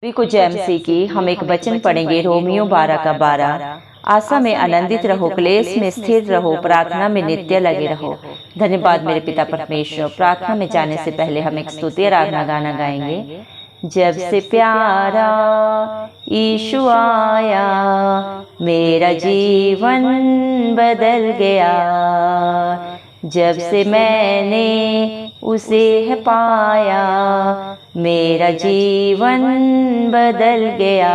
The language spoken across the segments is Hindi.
सभी को जय मसीह की। हम एक वचन पढ़ेंगे, रोमियो 12 का 12। आशा में आनंदित रहो, क्लेश में स्थिर रहो, प्रार्थना में नित्य लगे रहो। धन्यवाद मेरे पिता परमेश्वर। प्रार्थना में जाने से पहले हम एक स्तुति आराधना गाना गाएंगे। जब से प्यारा यीशु आया, मेरा जीवन बदल गया। जब से मैंने उसे है पाया, मेरा जीवन बदल गया।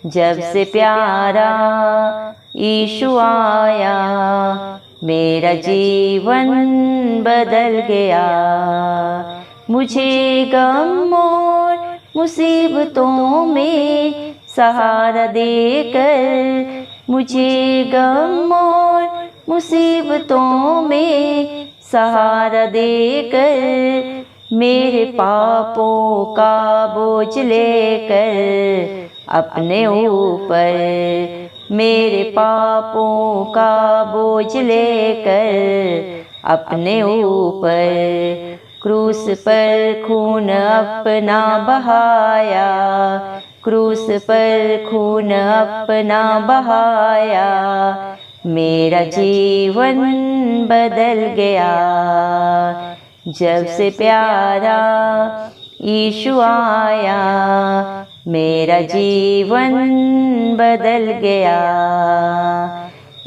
जब से प्यारा यीशु आया, मेरा जीवन बदल गया। मुझे गम और मुसीबतों में सहारा देकर, मुझे गम और मुसीबतों में सहारा देकर, मेरे पापों का बोझ लेकर अपने ऊपर, मेरे पापों का बोझ लेकर अपने ऊपर, क्रूस पर खून अपना बहाया, क्रूस पर खून अपना बहाया। मेरा जीवन बदल गया। जब से प्यारा यीशु आया, मेरा जीवन बदल गया।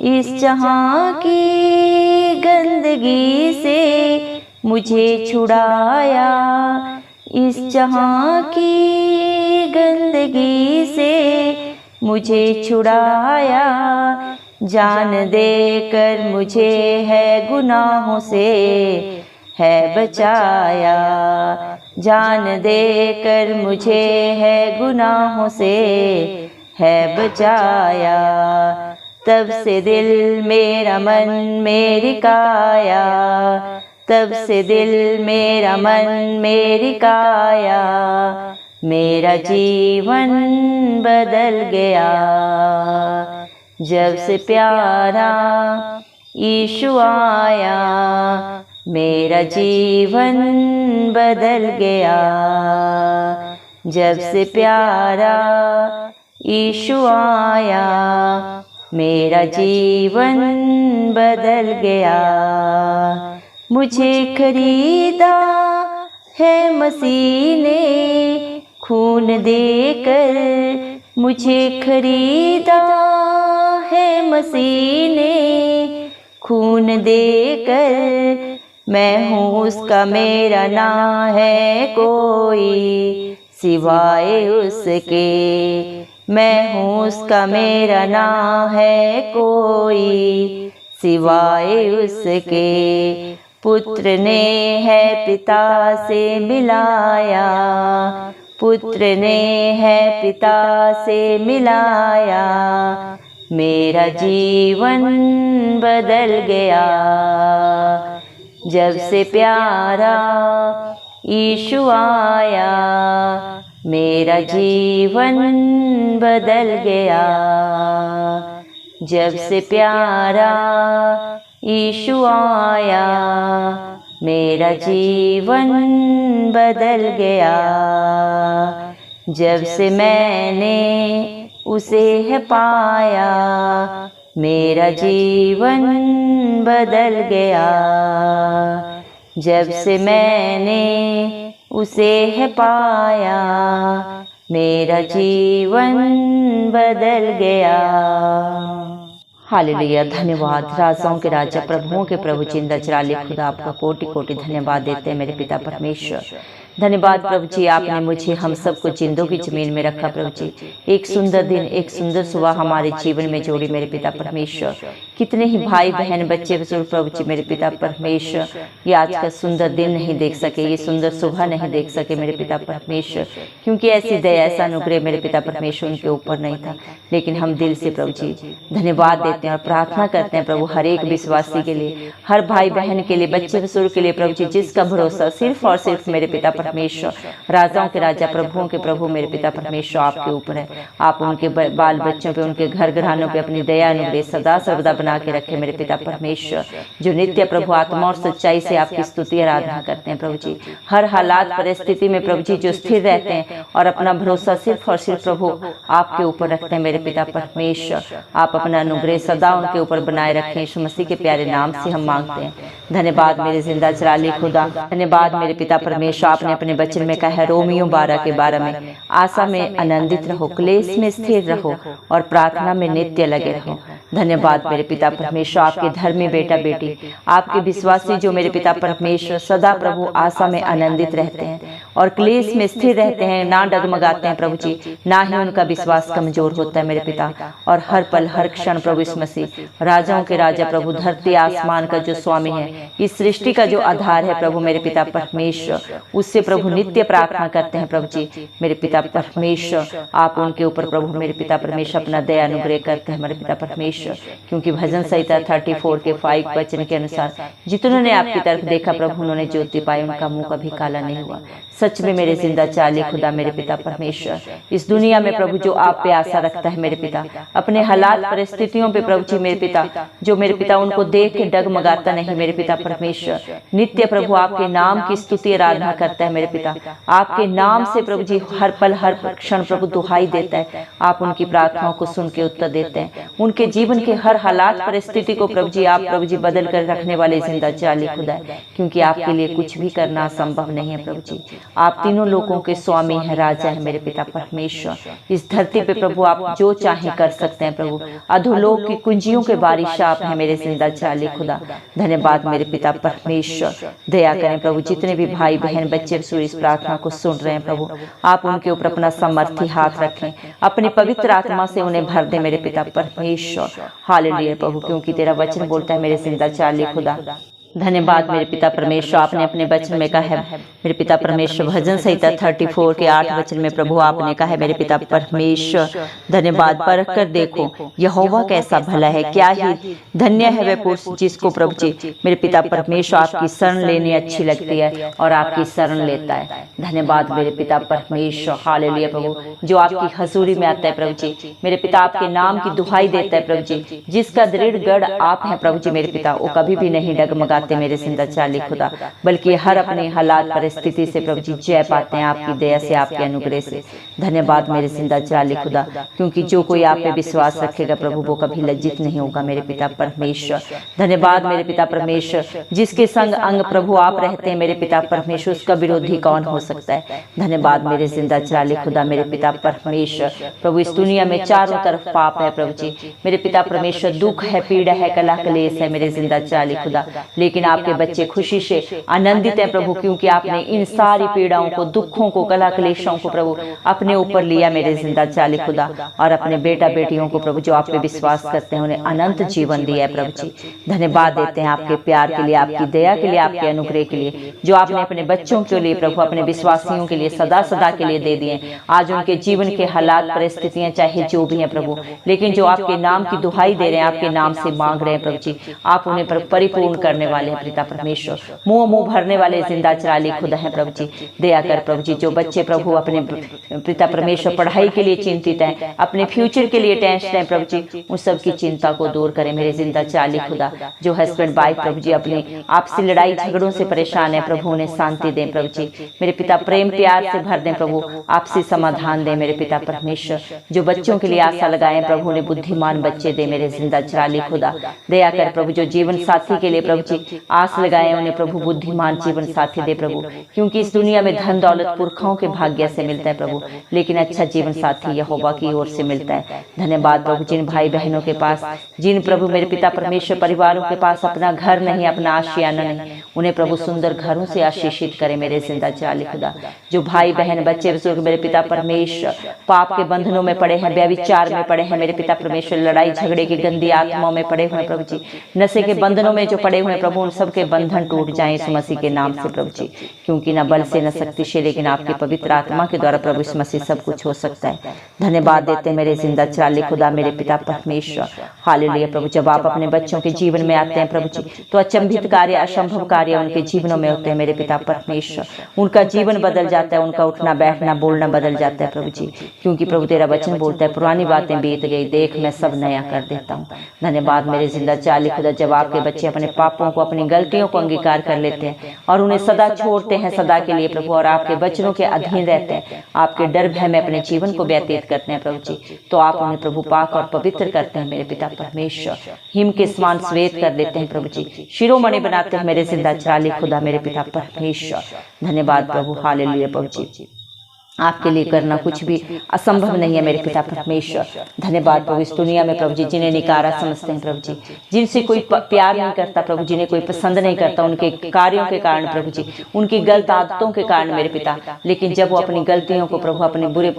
इस जहां की गंदगी से मुझे छुड़ाया, इस जहां की गंदगी से मुझे छुड़ाया। जान देकर मुझे है गुनाहों से है बचाया, जान देकर मुझे है गुनाहों से है बचाया। तब से दिल मेरा मन मेरी काया, तब से दिल मेरा मन मेरी काया। मेरा जीवन बदल गया। जब से प्यारा यीशु आया, मेरा जीवन बदल गया। जब से प्यारा यीशु आया, मेरा जीवन बदल गया। मुझे खरीदा है मसीह ने खून देकर, मुझे खरीदा है मसीह ने खून देकर। मैं हूँ उसका, मेरा ना है कोई सिवाय उसके। मैं हूँ उसका, मेरा ना है कोई सिवाय उसके। पुत्र ने है पिता से मिलाया, पुत्र ने है पिता से मिलाया। मेरा जीवन बदल गया। जब से प्यारा यीशु आया, मेरा जीवन बदल गया। जब से प्यारा यीशु आया, मेरा जीवन बदल गया। जब से मैंने उसे है पाया, मेरा जीवन बदल गया। जब से मैंने उसे है पाया, मेरा जीवन बदल गया। हालेलुया। धन्यवाद। राजाओं के राजा, प्रभुओं के प्रभु, जिंदा जलाले खुदा, आपका कोटि कोटि धन्यवाद देते हैं मेरे पिता परमेश्वर। धन्यवाद प्रभु जी, आपने मुझे हम सबको जिंदों की जमीन में रखा प्रभु जी। एक सुंदर दिन, एक सुंदर सुबह हमारे जीवन में जोड़ी मेरे पिता परमेश्वर। कितने ही भाई बहन बच्चे बुजुर्ग प्रभु जी मेरे पिता परमेश्वर ये आज का सुंदर दिन नहीं देख सके, ये सुंदर सुबह नहीं देख सके मेरे पिता परमेश्वर, क्योंकि ऐसी दया ऐसा अनुग्रह मेरे पिता परमेश्वर उनके ऊपर नहीं था। लेकिन हम दिल से प्रभु जी धन्यवाद देते हैं और प्रार्थना करते हैं प्रभु हर एक विश्वासी के लिए, हर भाई बहन के लिए, बच्चे बुजुर्ग के लिए प्रभु जी, जिसका भरोसा सिर्फ और सिर्फ मेरे पिता परमेश्वर, राजाओं के राजा प्रभुओं के प्रभु मेरे पिता परमेश्वर आपके ऊपर है। आप उनके बाल बच्चों पे, उनके घर घरानों पे अपनी दया अनुग्रह सदा सर्वदा बना के रखे मेरे पिता परमेश्वर, जो नित्य प्रभु आत्मा और सच्चाई से आपकी स्तुति आराधना करते हैं प्रभु जी। हर हालात परिस्थिति में प्रभु जी जो स्थिर रहते हैं और अपना भरोसा सिर्फ और सिर्फ प्रभु आपके ऊपर रखते हैं मेरे पिता परमेश्वर, आप अपना अनुग्रह सदा उनके ऊपर बनाए रखें। यीशु मसीह के प्यारे नाम से हम मांगते हैं। धन्यवाद मेरे जिंदा चिराली खुदा, धन्यवाद मेरे पिता परमेश्वर। आपने अपने वचन में कहा है रोमियो 12:12 में, आशा में आनंदित रहो, क्लेश में स्थिर रहो और प्रार्थना में नित्य लगे रहो। धन्यवाद मेरे पिता परमेश्वर, आपके धर्मी बेटा बेटी, आपके विश्वासी जो मेरे पिता परमेश्वर सदा प्रभु आशा में आनंदित रहते हैं और क्लेश में स्थिर रहते हैं, ना डगमगाते हैं प्रभु जी, ना ही उनका विश्वास कमजोर होता है मेरे पिता। और हर पल हर क्षण प्रभु यीशु मसीह राजाओं के राजा प्रभु, धरती आसमान का जो स्वामी है, इस सृष्टि का जो आधार है प्रभु मेरे पिता परमेश्वर, उससे प्रभु नित्य प्रार्थना करते हैं प्रभु जी मेरे पिता परमेश्वर। आप उनके ऊपर प्रभु मेरे पिता परमेश्वर अपना दया अनुग्रह करते हैं मेरे पिता परमेश्वर, क्योंकि भजन संहिता 34 के 5 वचन के अनुसार जितनों ने आपकी तरफ देखा प्रभु उन्होंने ज्योति पाई, उनका मुंह कभी काला नहीं हुआ। सच में मेरे जिंदा चाली खुदा मेरे पिता परमेश्वर, इस दुनिया में प्रभु जो आप पे आशा रखता है मेरे पिता, अपने हालात परिस्थितियों पे प्रभु जी मेरे पिता, जो मेरे पिता उनको देख के डगमगाता नहीं मेरे पिता परमेश्वर, नित्य प्रभु आपके नाम की स्तुति आराधना करता है मेरे पिता, आपके नाम से प्रभु जी हर पल हर क्षण प्रभु दुहाई देता है। आप उनकी प्रार्थनाओं को सुन के उत्तर देते हैं, उनके जीवन के हर हालात परिस्थिति को प्रभु जी आप प्रभु जी बदल कर रखने वाले जिंदा चाली खुदा है, क्योंकि आपके लिए कुछ भी करना असंभव नहीं है प्रभु जी। आप तीनों लोगों के स्वामी हैं, राजा है मेरे पिता परमेश्वर। इस धरती पे प्रभु आप जो चाहे कर सकते हैं प्रभु, अधोलोक की कुंजियों के बारिश आप हैं मेरे जिंदा चाली खुदा। धन्यवाद मेरे पिता परमेश्वर, दया करें प्रभु, जितने भी भाई बहन बच्चे इस प्रार्थना को सुन रहे हैं प्रभु, आप उनके ऊपर अपना समर्थी हाथ रखें, अपनी पवित्र आत्मा से उन्हें भर दे मेरे पिता परमेश्वर। हालेलुया प्रभु, क्योंकि तेरा वचन बोलता है मेरे जिंदा चाली खुदा। धन्यवाद मेरे पिता परमेश्वर, आपने अपने वचन में कहा है मेरे पिता परमेश्वर, भजन संहिता 34 के 8 वचन में प्रभु आपने कहा है मेरे पिता परमेश्वर, धन्यवाद, परख कर देखो यहोवा कैसा भला है, क्या ही धन्य है वह पुरुष जिसको प्रभु जी मेरे पिता परमेश्वर आपकी शरण लेनी अच्छी लगती है और आपकी शरण लेता है। धन्यवाद मेरे पिता परमेश्वर, हालेलुया प्रभु, जो आपकी हजूरी में आता है प्रभु जी मेरे पिता, आपके नाम की दुहाई देता है प्रभु जी, जिसका दृढ़ गढ़ आप हैं प्रभु जी मेरे पिता, वो कभी भी नहीं डगमगा मेरे जिंदा चाली खुदा, बल्कि हर अपने हालात परिस्थिति से प्रभु जी जय पाते हैं आपकी दया से, आपके अनुग्रह से। धन्यवाद मेरे जिंदा चाली खुदा, क्योंकि जो कोई आप पे विश्वास रखेगा प्रभु वो कभी लज्जित नहीं होगा मेरे पिता परमेश्वर। धन्यवाद मेरे पिता परमेश्वर, जिसके संग अंग प्रभु आप रहते हैं मेरे पिता परमेश्वर, उसका विरोधी कौन हो सकता है। धन्यवाद मेरे जिंदा चाली खुदा मेरे पिता परमेश्वर। प्रभु इस दुनिया में चारों तरफ पाप है प्रभु जी मेरे पिता परमेश्वर, दुख है, पीड़ा है, कला कलेश है मेरे जिंदा चाली खुदा, लेकिन आपके बच्चे खुशी से आनंदित हैं प्रभु, क्योंकि आपने इन सारी पीड़ाओं को, दुखों को, कला क्लेशों को प्रभु अपने ऊपर लिया मेरे जिंदा चाली खुदा, और अपने बेटा बेटियों को प्रभु जो आप पे विश्वास करते हैं उन्हें अनंत जीवन दिया है प्रभु जी। धन्यवाद देते हैं आपके प्यार के लिए, आपकी दया के लिए, आपके अनुग्रह के लिए, जो आपने अपने बच्चों के लिए प्रभु, अपने विश्वासियों के लिए सदा सदा के लिए दे दिए। आज उनके जीवन के हालात परिस्थितियां चाहे जो भी हैं प्रभु, लेकिन जो आपके नाम की दुहाई दे रहे हैं, आपके नाम से मांग रहे हैं प्रभु जी, आप उन्हें परिपूर्ण करने वाले हैं पिता परमेश्वर। मुंह भरने वाले जिंदा चिराली खुदा है प्रभु जी, दया कर प्रभु जी। जो बच्चे प्रभु अपने पिता परमेश्वर पढ़ाई के लिए चिंतित हैं, अपने फ्यूचर के लिए टेंशन है प्रभु जी, उन सब की चिंता को दूर करें मेरे जिंदा चिराली खुदा। जो हस्बैंड वाइफ प्रभु जी अपने आपसी लड़ाई झगड़ों से परेशान है प्रभु, उन्हें शांति दें प्रभु जी मेरे पिता, प्रेम प्यार से भर दें प्रभु, आपसी समाधान दें मेरे पिता परमेश्वर। जो बच्चों के लिए आशा लगाए प्रभु, उन्हें बुद्धिमान बच्चे दे मेरे जिंदा चिराली खुदा। दया कर प्रभु, जो जीवन साथी के लिए प्रभु जी आस लगाए उन्हें प्रभु बुद्धिमान जीवन साथी दे प्रभु, क्योंकि इस दुनिया में धन दौलत पुरखाओं के भाग्य से मिलता है प्रभु, लेकिन अच्छा जीवन साथी यहोवा की ओर से मिलता है। धन्यवाद प्रभु, जिन भाई बहनों के पास, जिन प्रभु मेरे पिता परमेश्वर परिवारों के पास अपना घर नहीं, अपना आशियाना नहीं, उन्हें प्रभु सुंदर घरों से आशीषित करे मेरे जिंदा चिराली खुदा। जो भाई बहन बच्चे बुजुर्ग मेरे पिता परमेश्वर पाप के बंधनों में पड़े हैं, व्यभिचार में पड़े हैं मेरे पिता परमेश्वर, लड़ाई झगड़े की गंदी आत्माओं में पड़े हुए प्रभु जी, नशे के बंधनों में जो पड़े हुए प्रभु, उन सबके बंधन टूट जाएं इस मसीह के नाम से प्रभु जी, क्योंकि न बल से न शक्ति से, लेकिन आपके पवित्र आत्मा के द्वारा प्रभु इस मसीह सब कुछ हो सकता है। धन्यवाद देते हैं मेरे जिंदा चिराले खुदा मेरे पिता परमेश्वर। हालेलुया प्रभु, जब आप अपने बच्चों के जीवन में आते हैं प्रभु जी, तो अचंभित कार्य, असंभव कार्य उनके जीवनों में होते हैं मेरे पिता परमेश्वर। उनका जीवन बदल जाता है, उनका उठना बैठना बोलना बदल जाता है प्रभु जी, क्योंकि प्रभु तेरा वचन बोलता है पुरानी बातें बीत गई, देख मैं सब नया कर देता हूँ। धन्यवाद मेरे जिंदा चिराले खुदा, जब आपके बच्चे अपने पापों को, अपनी गलतियों को अंगीकार कर लेते हैं और उन्हें सदा छोड़ते हैं सदा के लिए प्रभु, और आपके वचनों के अधीन रहते हैं, आपके डर भय में अपने जीवन को व्यतीत करते हैं प्रभु जी, तो आप उन्हें प्रभु पाक और पवित्र करते हैं मेरे पिता परमेश्वर। हिम के समान श्वेत कर देते हैं प्रभु जी, शिरोमणि बनाते हैं मेरे जिंदा चिराले खुदा मेरे पिता परमेश्वर। धन्यवाद प्रभु, हालेलुया प्रभु जी, आपके लिए करना कुछ भी असंभव नहीं है मेरे पिता परमेश्वर। धन्यवाद प्रभु, इस दुनिया में प्रभु जी जिन्हें निकारा समझते हैं प्रभु जी, जिनसे कोई प्यार नहीं करता प्रभु, जिन्हें कोई पसंद नहीं करता उनके कार्यों के कारण प्रभु जी, उनकी गलत आदतों के कारण मेरे पिता, लेकिन जब वो अपनी गलतियों को प्रभु, अपने बुरे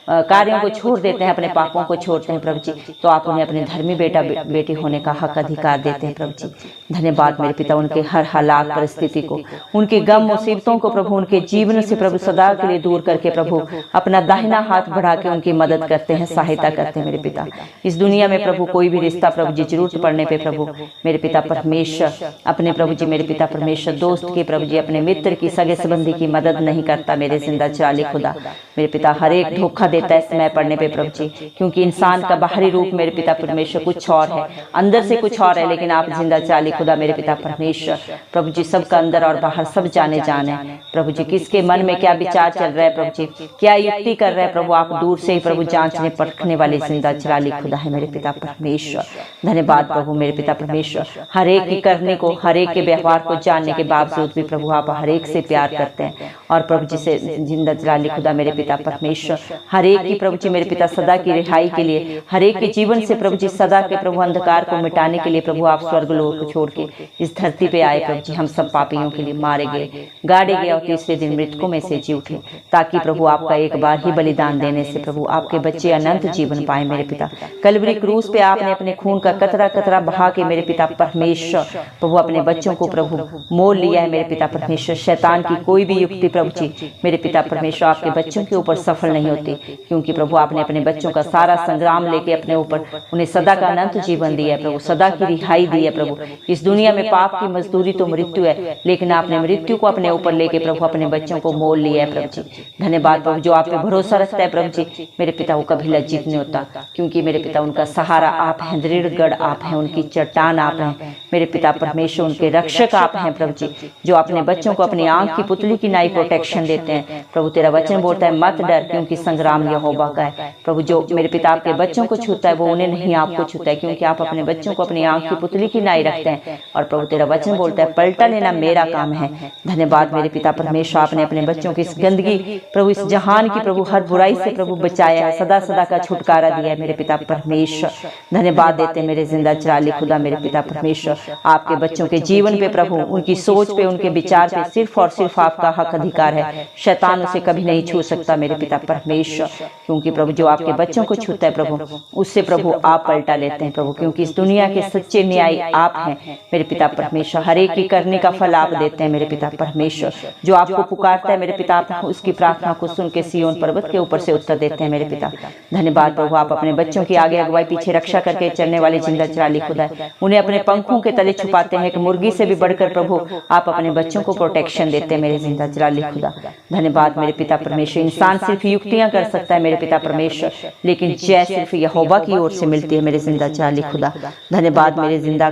कार्यों को छोड़ देते हैं, अपने पापों को छोड़ते हैं प्रभु जी, तो आप उन्हें अपने धर्मी बेटा बेटी होने का हक अधिकार देते हैं प्रभु जी। धन्यवाद मेरे पिता, उनके हर हालात परिस्थिति को, उनके गम मुसीबतों को प्रभु उनके जीवन से प्रभु सदा के लिए दूर करके प्रभु अपना दाहिना हाथ बढ़ा के उनकी मदद करते हैं, सहायता करते हैं मेरे पिता। इस दुनिया में प्रभु कोई भी रिश्ता प्रभु जी जरूरत पड़ने पे प्रभु मेरे पिता परमेश्वर, अपने प्रभु जी मेरे पिता परमेश्वर दोस्त की प्रभु जी, अपने मित्र की, सगे संबंधी की मदद नहीं करता मेरे जिंदा चिराले खुदा मेरे पिता। हर एक धोखा देता है समय पड़ने पे प्रभु जी, क्योंकि इंसान का बाहरी रूप मेरे पिता परमेश्वर कुछ और है, अंदर से कुछ और है, लेकिन आप जिंदा चिराले खुदा मेरे पिता परमेश्वर प्रभु जी सबका अंदर और बाहर सब जाने है प्रभु जी, किसके मन में क्या विचार चल रहा है प्रभु जी, क्या युक्ति कर रहे हैं प्रभु, आप दूर से ही प्रभु जांचने परखने वाले जिंदा चिराले खुदा है मेरे पिता परमेश्वर। धन्यवाद प्रभु मेरे पिता परमेश्वर, हर एक की करने को, हर एक के व्यवहार को जानने के बावजूद भी प्रभु आप हर एक से प्यार करते हैं, और प्रभु जी से जिंदा चिराले खुदा मेरे पिता परमेश्वर हर एक की प्रभु जी मेरे पिता सदा की रिहाई के लिए, हर एक के जीवन से प्रभु जी सदा के प्रभु अंधकार को मिटाने के लिए प्रभु आप स्वर्ग लोक को छोड़ के इस धरती पे आए प्रभु जी, हम सब पापियों के लिए मारे गए, गाड़े गए और तीसरे दिन मृतकों में से जी उठे, ताकि प्रभु आपका एक बार ही बलिदान देने से प्रभु आपके बच्चे अनंत जीवन पाए मेरे पिता। कलवरी क्रूस पे आपने अपने खून का कतरा कतरा बहा के मेरे पिता परमेश्वर प्रभु अपने बच्चों को प्रभु मोल लिया है मेरे पिता परमेश्वर। शैतान की कोई भी युक्ति प्रभु जी मेरे पिता परमेश्वर आपके बच्चों के ऊपर सफल नहीं होती, क्योंकि प्रभु आपने अपने बच्चों का सारा संग्राम लेके अपने ऊपर उन्हें सदा का अनंत जीवन दिया है प्रभु, सदा की रिहाई दी है प्रभु। इस दुनिया में पाप की मजदूरी तो मृत्यु है, लेकिन आपने मृत्यु को अपने ऊपर लेके प्रभु अपने बच्चों को मोल लिया है प्रभु जी। धन्यवाद प्रभु, जो आप पे भरोसा रखता है प्रभु जी मेरे पिता वो कभी लज्जित नहीं होता, क्योंकि मेरे पिता उनका सहारा आप हैं, दृढ़ आप हैं, उनकी चट्टान आप हैं मेरे पिता परमेश्वर, उनके रक्षक आप हैं प्रभु जी, जो अपने बच्चों को अपनी आंख की पुतली की नाई प्रोटेक्शन देते हैं प्रभु। तेरा वचन बोलता है मत डर, क्योंकि संग्राम यहोवा का है प्रभु। जो मेरे पिता आपके बच्चों को छूता है वो उन्हें नहीं आपको छूता है, क्योंकि आप अपने बच्चों को अपनी आंख की पुतली की नाई रखते हैं, और प्रभु तेरा वचन बोलता है पलटा लेना मेरा काम है। धन्यवाद मेरे पिता परमेश्वर, आपने अपने बच्चों की इस गंदगी प्रभु, इस जहान की प्रभु हर बुराई से प्रभु बचाया है, सदा सदा का छुटकारा दिया है मेरे पिता परमेश्वर। धन्यवाद देते मेरे जिंदा चिराले खुदा मेरे पिता परमेश्वर, आपके बच्चों के जीवन पे प्रभु, उनकी सोच पे, उनके विचार पे सिर्फ और सिर्फ आपका हक अधिकार है, शैतान उसे कभी नहीं छू सकता मेरे पिता परमेश्वर, क्योंकि प्रभु जो आपके बच्चों को छूता है प्रभु उससे प्रभु आप पलटा लेते हैं प्रभु, क्योंकि इस दुनिया के सच्चे न्यायी आप हैं मेरे पिता परमेश्वर। हर एक की करने का फल आप देते हैं मेरे पिता परमेश्वर। जो आपको पुकारता है मेरे पिता उसकी प्रार्थना को सुन के सिय्योन पर्वत के ऊपर से उत्तर देते हैं मेरे पिता। धन्यवाद प्रभु, आप अपने बच्चों की आगे अगुवाई पीछे रक्षा करके चलने वाले जिंदा चिराले खुदा उन्हें अपने पंखों के तले छुपाते हैं, एक मुर्गी से भी बढ़कर प्रभु आप अपने बच्चों को प्रोटेक्शन देते हैं मेरे जिंदा चिराले खुदा। धन्यवाद मेरे पिता परमेश्वर, इंसान सिर्फ युक्तियां कर सकता है मेरे पिता परमेश्वर, लेकिन जय सिर्फ यहोवा की ओर से मिलती है मेरे जिंदा चिराले खुदा। धन्यवाद मेरे जिंदा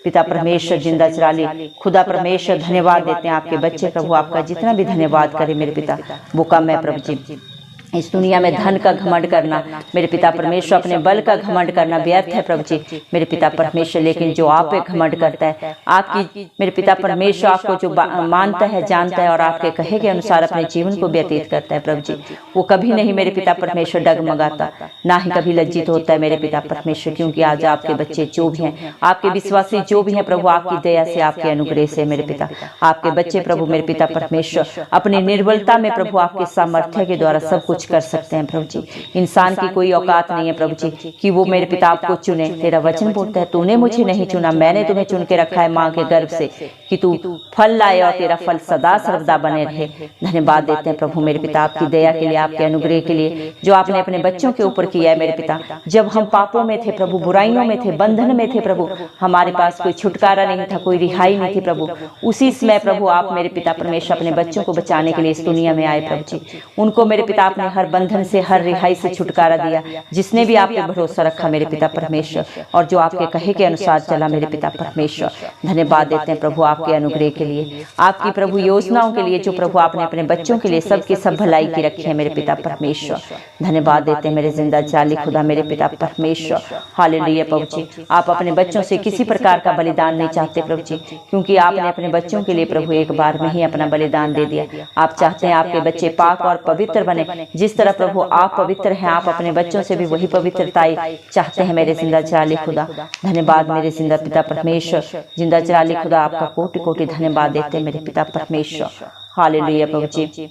पिता परमेश्वर, जिंदा चिराले खुदा परमेश्वर, धन्यवाद देते हैं आपके बच्चे प्रभु, आपका जितना भी धन्यवाद करे मेरे पिता वो कम है प्रभु जी। इस दुनिया में धन का घमंड करना मेरे पिता परमेश्वर, अपने बल का घमंड करना व्यर्थ है प्रभु जी मेरे पिता परमेश्वर, लेकिन जो आप पे घमंड करता है, आपकी मेरे पिता परमेश्वर आपको जो मानता है, जानता है और आपके कहे के अनुसार अपने जीवन को व्यतीत करता है प्रभु जी, वो कभी नहीं मेरे पिता परमेश्वर डगमगाता, ना ही कभी लज्जित होता है मेरे पिता परमेश्वर, क्योंकि आज आपके बच्चे जो भी हैं, आपके विश्वासी जो भी हैं प्रभु, आपकी दया से, आपके अनुग्रह से मेरे पिता, आपके बच्चे प्रभु मेरे पिता परमेश्वर अपनी निर्बलता में प्रभु आपके सामर्थ्य के द्वारा सब कुछ कुछ कर सकते हैं प्रभु जी। इंसान की कोई औकात नहीं है प्रभु जी कि वो मेरे पिता आपको चुने। तेरा वचन बोलता है तूने मुझे नहीं चुना, मैंने तुम्हें चुन के रखा है माँ के गर्भ से कि तू फल लाए और तेरा फल सदा सर्वदा बने रहे। धन्यवाद देते हैं प्रभु मेरे पिता आपकी दया के लिए, आपके अनुग्रह के लिए जो आपने अपने बच्चों के ऊपर किया है मेरे पिता। जब हम पापों में थे प्रभु, बुराइयों में थे, बंधन में थे प्रभु, हमारे पास कोई छुटकारा नहीं था, कोई रिहाई नहीं थी प्रभु। उसी समय प्रभु आप मेरे पिता परमेश्वर अपने बच्चों को बचाने के लिए इस दुनिया में आए प्रभु जी। उनको मेरे पिता आपने हर बंधन से, हर रिहाई से छुटकारा दिया। जिसने भी आप पे भरोसा रखा मेरे पिता परमेश्वर और जो आपके कहे के अनुसार चला मेरे पिता परमेश्वर, धन्यवाद देते हैं प्रभु आपके अनुग्रह के लिए, आपकी प्रभु योजनाओं के लिए जो प्रभु आपने अपने बच्चों के लिए सबकी सब भलाई की रखी है मेरे पिता परमेश्वर। धन्यवाद देते हैं मेरे जिंदा जाली खुदा मेरे पिता परमेश्वर। हालेलुया प्रभु जी। आप अपने बच्चों से किसी प्रकार का बलिदान नहीं चाहते प्रभु जी, क्योंकि आपने अपने बच्चों के लिए प्रभु एक बार में ही अपना बलिदान दे दिया। आप चाहते हैं आपके बच्चे पाक और पवित्र बने। जिस तरह प्रभु आप पवित्र हैं, आप अपने बच्चों से भी वही पवित्रताई चाहते हैं मेरे जिंदा जाली खुदा। धन्यवाद मेरे जिंदा पिता परमेश्वर, जिंदा जाली खुदा आपका कोटि कोटि धन्यवाद देते हैं मेरे पिता परमेश्वर। हालेलुया प्रभु जी।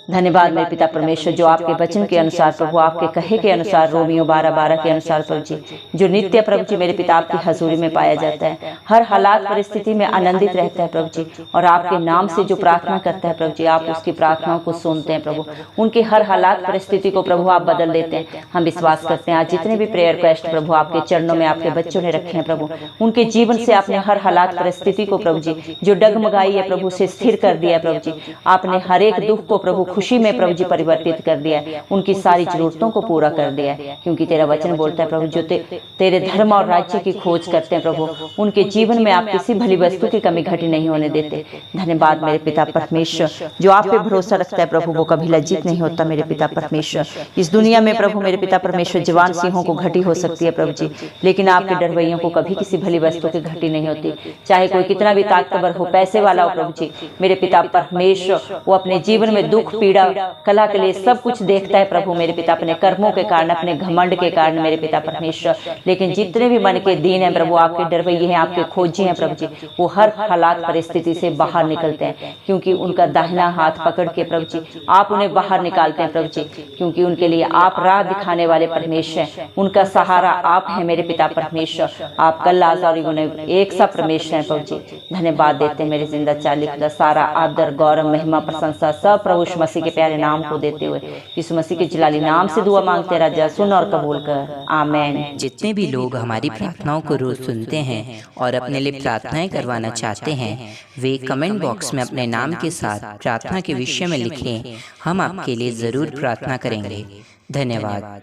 धन्यवाद मेरे पिता परमेश्वर जो आपके वचन के अनुसार प्रभु, आपके कहे के अनुसार, रोमियो 12:12 के अनुसार प्रभु जी, जो नित्य प्रभु जी मेरे पिता आपकी हजूरी में पाया जाता है, हर हालात परिस्थिति में आनंदित रहता है प्रभु जी, और आपके नाम से जो प्रार्थना करता है प्रभु जी, आप उसकी प्रार्थनाओं को सुनते हैं प्रभु। उनके हर हालात परिस्थिति को प्रभु आप बदल देते हैं। हम विश्वास करते हैं आज जितने भी प्रेयर रिक्वेस्ट प्रभु आपके चरणों में आपके बच्चों ने रखे हैं प्रभु, उनके जीवन से आपने हर हालात परिस्थिति को प्रभु जी जो डगमगाई है प्रभु से स्थिर कर दिया है प्रभु जी। आपने हर एक दुख को प्रभु खुशी में प्रभु जी परिवर्तित कर दिया है, उनकी सारी जरूरतों को पूरा कर दिया है, क्योंकि तेरा वचन बोलता है प्रभु जो तेरे धर्म और राज्य की खोज करते हैं प्रभु, उनके जीवन में आप किसी भली वस्तु की कमी घटी नहीं होने देते। धन्यवाद मेरे पिता परमेश्वर जो आप पे भरोसा रखता है प्रभु, वो कभी लज्जित नहीं होता मेरे पिता परमेश्वर। इस दुनिया में प्रभु मेरे पिता परमेश्वर जवान सिंहों को घटी हो सकती है प्रभु जी, लेकिन आपके डरवैयों को कभी किसी भली वस्तु की घटी नहीं होती। चाहे कोई कितना भी ताकतवर हो, पैसे वाला हो प्रभु जी, मेरे पिता परमेश्वर वो अपने जीवन में दुख पीड़ा कला के लिए सब कुछ देखता है प्रभु मेरे पिता, अपने कर्मों के कारण, अपने घमंड के कारण मेरे पिता परमेश्वर। लेकिन जितने भी मन के दीन हैं प्रभु, आपके डरवैये हैं, आपके खोजी हैं प्रभु जी, वो हर हालात परिस्थिति से बाहर निकलते हैं, क्योंकि उनका दाहिना हाथ पकड़ के प्रभु जी आप उन्हें बाहर निकालते हैं प्रभु जी, क्योंकि उनके लिए आप राह दिखाने वाले परमेश्वर हैं। उनका सहारा आप हैं मेरे पिता परमेश्वर। आप कल आजारी एक सा परमेश्वर हैं प्रभु जी। धन्यवाद देते हैं मेरे जिंदा चाली खुदा। सारा आदर गौरव महिमा प्रशंसा सब प्रभु मसीह के प्यारे नाम को देते हुए यीशु मसीह के जलाली नाम से दुआ मांगते राजा, सुन और कबूल कर, आमीन। जितने भी लोग हमारी प्रार्थनाओं को रोज सुनते हैं और अपने लिए प्रार्थनाएं करवाना चाहते हैं, वे कमेंट बॉक्स में अपने नाम के साथ प्रार्थना के विषय में लिखें। हम आपके लिए जरूर प्रार्थना करेंगे। धन्यवाद।